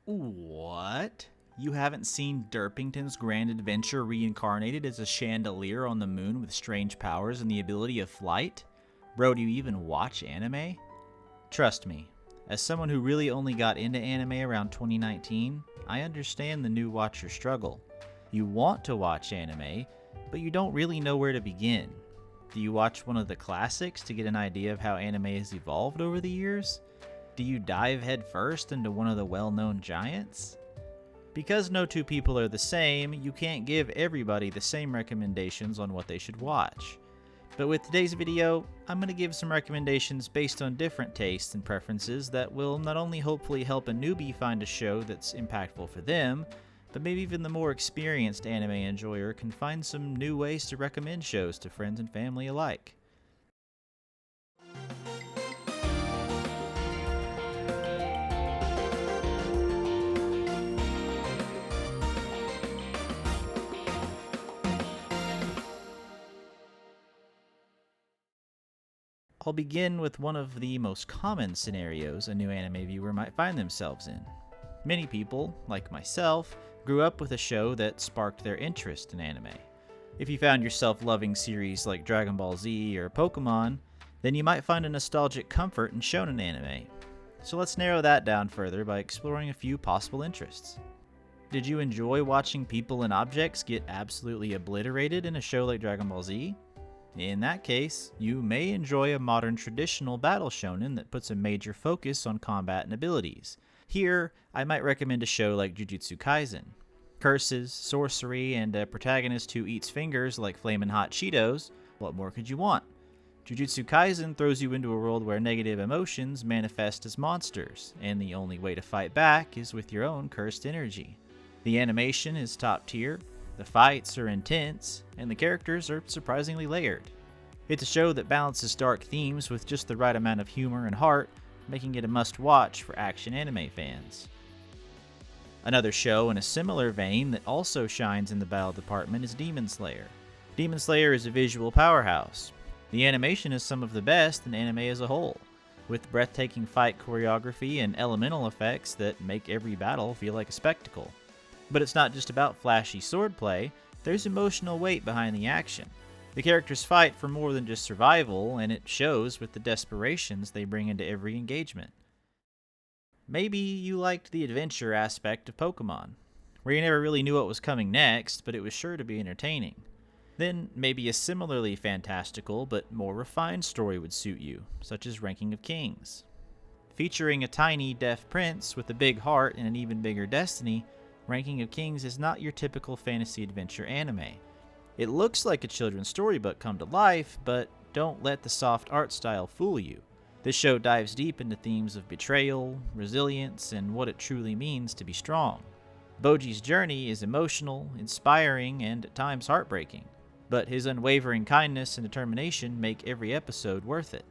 What? You haven't seen Derpington's Grand Adventure reincarnated as a chandelier on the moon with strange powers and the ability of flight? Bro, do you even watch anime? Trust me, as someone who really only got into anime around 2019, I understand the new watcher struggle. You want to watch anime, but you don't really know where to begin. Do you watch one of the classics to get an idea of how anime has evolved over the years? Do you dive headfirst into one of the well-known giants? Because no two people are the same, you can't give everybody the same recommendations on what they should watch. But with today's video, I'm going to give some recommendations based on different tastes and preferences that will not only hopefully help a newbie find a show that's impactful for them, but maybe even the more experienced anime enjoyer can find some new ways to recommend shows to friends and family alike. I'll begin with one of the most common scenarios a new anime viewer might find themselves in. Many people, like myself, grew up with a show that sparked their interest in anime. If you found yourself loving series like Dragon Ball Z or Pokemon, then you might find a nostalgic comfort in shonen anime. So let's narrow that down further by exploring a few possible interests. Did you enjoy watching people and objects get absolutely obliterated in a show like Dragon Ball Z? In that case, you may enjoy a modern traditional battle shonen that puts a major focus on combat and abilities. Here, I might recommend a show like Jujutsu Kaisen. Curses, sorcery, and a protagonist who eats fingers like flamin' hot Cheetos, what more could you want? Jujutsu Kaisen throws you into a world where negative emotions manifest as monsters, and the only way to fight back is with your own cursed energy. The animation is top tier, the fights are intense, and the characters are surprisingly layered. It's a show that balances dark themes with just the right amount of humor and heart, making it a must-watch for action anime fans. Another show in a similar vein that also shines in the battle department is Demon Slayer. Demon Slayer is a visual powerhouse. The animation is some of the best in anime as a whole, with breathtaking fight choreography and elemental effects that make every battle feel like a spectacle. But it's not just about flashy swordplay, there's emotional weight behind the action. The characters fight for more than just survival, and it shows with the desperations they bring into every engagement. Maybe you liked the adventure aspect of Pokemon, where you never really knew what was coming next, but it was sure to be entertaining. Then maybe a similarly fantastical but more refined story would suit you, such as Ranking of Kings. Featuring a tiny, deaf prince with a big heart and an even bigger destiny, Ranking of Kings is not your typical fantasy adventure anime. It looks like a children's storybook come to life, but don't let the soft art style fool you. This show dives deep into themes of betrayal, resilience, and what it truly means to be strong. Boji's journey is emotional, inspiring, and at times heartbreaking, but his unwavering kindness and determination make every episode worth it.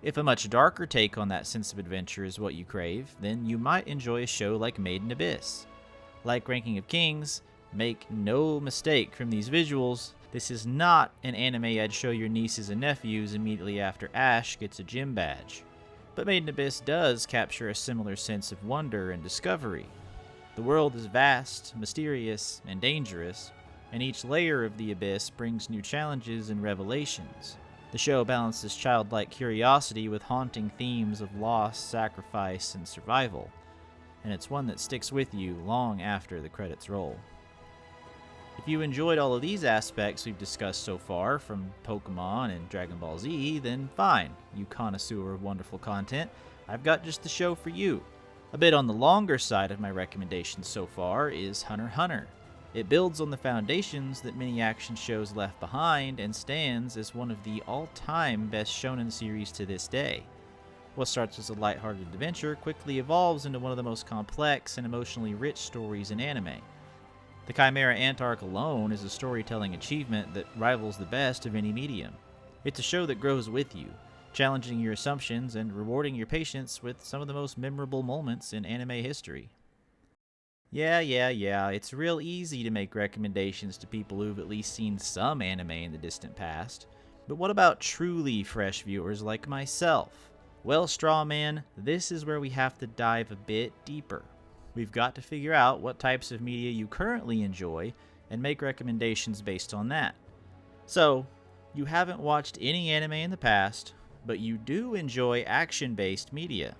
If a much darker take on that sense of adventure is what you crave, then you might enjoy a show like Made in Abyss. Like Ranking of Kings, make no mistake from these visuals, this is not an anime I'd show your nieces and nephews immediately after Ash gets a gym badge. But Made in Abyss does capture a similar sense of wonder and discovery. The world is vast, mysterious, and dangerous, and each layer of the abyss brings new challenges and revelations. The show balances childlike curiosity with haunting themes of loss, sacrifice, and survival, and it's one that sticks with you long after the credits roll. If you enjoyed all of these aspects we've discussed so far, from Pokemon and Dragon Ball Z, then fine, you connoisseur of wonderful content, I've got just the show for you. A bit on the longer side of my recommendations so far is Hunter x Hunter. It builds on the foundations that many action shows left behind and stands as one of the all-time best shonen series to this day. What starts as a lighthearted adventure quickly evolves into one of the most complex and emotionally rich stories in anime. The Chimera Ant arc alone is a storytelling achievement that rivals the best of any medium. It's a show that grows with you, challenging your assumptions and rewarding your patience with some of the most memorable moments in anime history. Yeah, it's real easy to make recommendations to people who've at least seen some anime in the distant past. But what about truly fresh viewers like myself? Well, Strawman, this is where we have to dive a bit deeper. We've got to figure out what types of media you currently enjoy and make recommendations based on that. So, you haven't watched any anime in the past, but you do enjoy action-based media.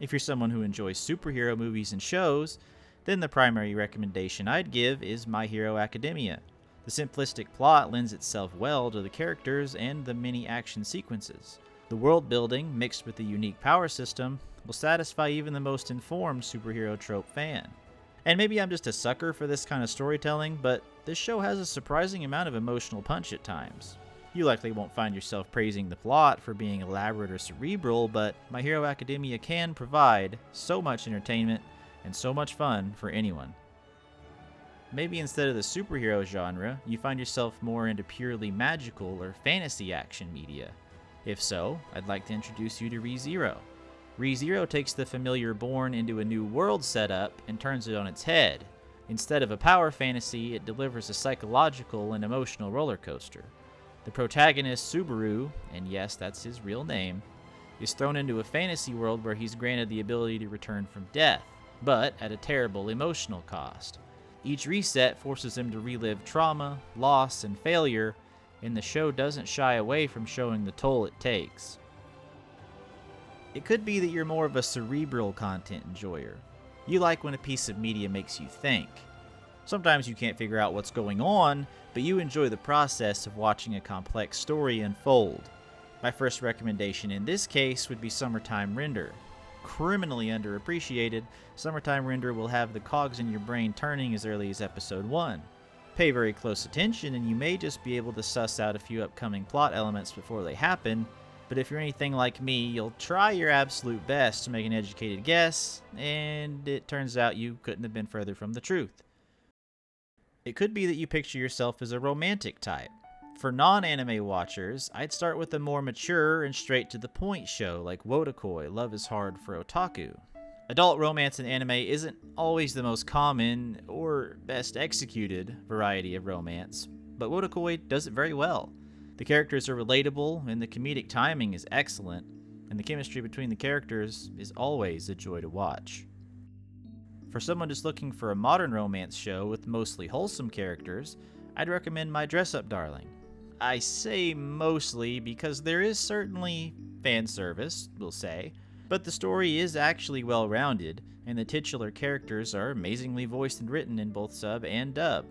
If you're someone who enjoys superhero movies and shows, then the primary recommendation I'd give is My Hero Academia. The simplistic plot lends itself well to the characters and the many action sequences. The world building, mixed with the unique power system, will satisfy even the most informed superhero trope fan. And maybe I'm just a sucker for this kind of storytelling, but this show has a surprising amount of emotional punch at times. You likely won't find yourself praising the plot for being elaborate or cerebral, but My Hero Academia can provide so much entertainment and so much fun for anyone. Maybe instead of the superhero genre, you find yourself more into purely magical or fantasy action media. If so, I'd like to introduce you to ReZero. ReZero takes the familiar Born into a new world setup and turns it on its head. Instead of a power fantasy, it delivers a psychological and emotional roller coaster. The protagonist, Subaru, and yes, that's his real name, is thrown into a fantasy world where he's granted the ability to return from death, but at a terrible emotional cost. Each reset forces him to relive trauma, loss, and failure, and the show doesn't shy away from showing the toll it takes. It could be that you're more of a cerebral content enjoyer. You like when a piece of media makes you think. Sometimes you can't figure out what's going on, but you enjoy the process of watching a complex story unfold. My first recommendation in this case would be Summertime Render. Criminally underappreciated, Summertime Render will have the cogs in your brain turning as early as episode 1. Pay very close attention and you may just be able to suss out a few upcoming plot elements before they happen, but if you're anything like me, you'll try your absolute best to make an educated guess, and it turns out you couldn't have been further from the truth. It could be that you picture yourself as a romantic type. For non-anime watchers, I'd start with a more mature and straight-to-the-point show like Wotakoi, Love is Hard for Otaku. Adult romance in anime isn't always the most common or best executed variety of romance, but Wotakoi does it very well. The characters are relatable, and the comedic timing is excellent, and the chemistry between the characters is always a joy to watch. For someone just looking for a modern romance show with mostly wholesome characters, I'd recommend My Dress-Up Darling. I say mostly because there is certainly fan service, we'll say, but the story is actually well-rounded, and the titular characters are amazingly voiced and written in both sub and dub.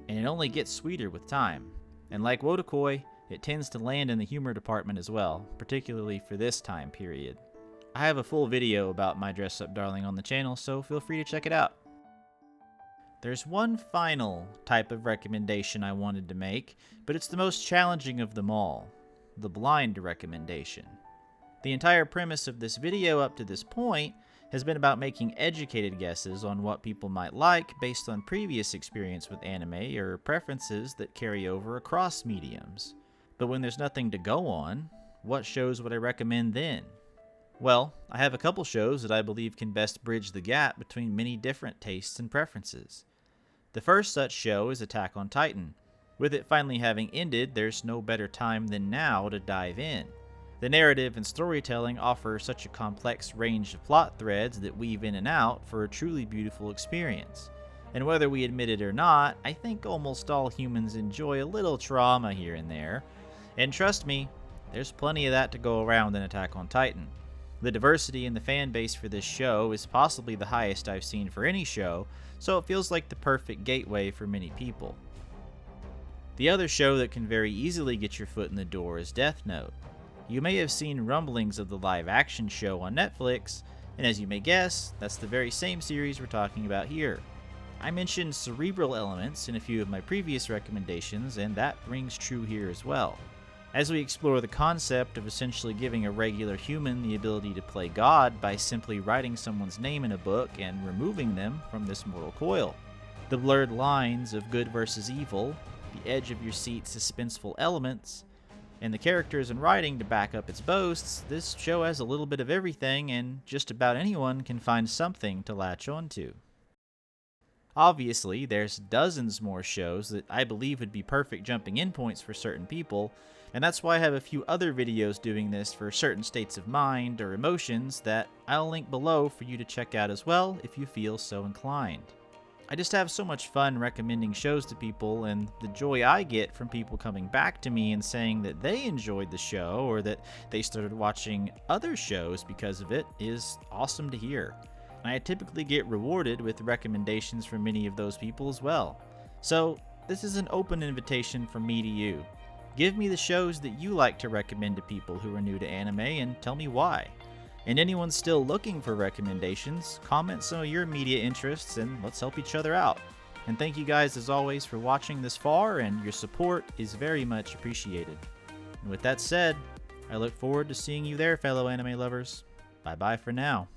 And it only gets sweeter with time. And like Wotakoi, it tends to land in the humor department as well, particularly for this time period. I have a full video about My Dress-Up Darling on the channel, so feel free to check it out. There's one final type of recommendation I wanted to make, but it's the most challenging of them all, the blind recommendation. The entire premise of this video up to this point has been about making educated guesses on what people might like based on previous experience with anime or preferences that carry over across mediums. But when there's nothing to go on, what shows would I recommend then? Well, I have a couple shows that I believe can best bridge the gap between many different tastes and preferences. The first such show is Attack on Titan. With it finally having ended, there's no better time than now to dive in. The narrative and storytelling offer such a complex range of plot threads that weave in and out for a truly beautiful experience. And whether we admit it or not, I think almost all humans enjoy a little trauma here and there. And trust me, there's plenty of that to go around in Attack on Titan. The diversity in the fan base for this show is possibly the highest I've seen for any show, so it feels like the perfect gateway for many people. The other show that can very easily get your foot in the door is Death Note. You may have seen rumblings of the live-action show on Netflix, and as you may guess, that's the very same series we're talking about here. I mentioned cerebral elements in a few of my previous recommendations, and that rings true here as well. As we explore the concept of essentially giving a regular human the ability to play God by simply writing someone's name in a book and removing them from this mortal coil. The blurred lines of good versus evil, the edge-of-your-seat suspenseful elements, and the characters and writing to back up its boasts, this show has a little bit of everything, and just about anyone can find something to latch onto. Obviously, there's dozens more shows that I believe would be perfect jumping in points for certain people, and that's why I have a few other videos doing this for certain states of mind or emotions that I'll link below for you to check out as well if you feel so inclined. I just have so much fun recommending shows to people, and the joy I get from people coming back to me and saying that they enjoyed the show or that they started watching other shows because of it is awesome to hear. And I typically get rewarded with recommendations from many of those people as well. So this is an open invitation from me to you. Give me the shows that you like to recommend to people who are new to anime and tell me why. And anyone still looking for recommendations, comment some of your media interests and let's help each other out. And thank you guys as always for watching this far, and your support is very much appreciated. And with that said, I look forward to seeing you there, fellow anime lovers. Bye bye for now.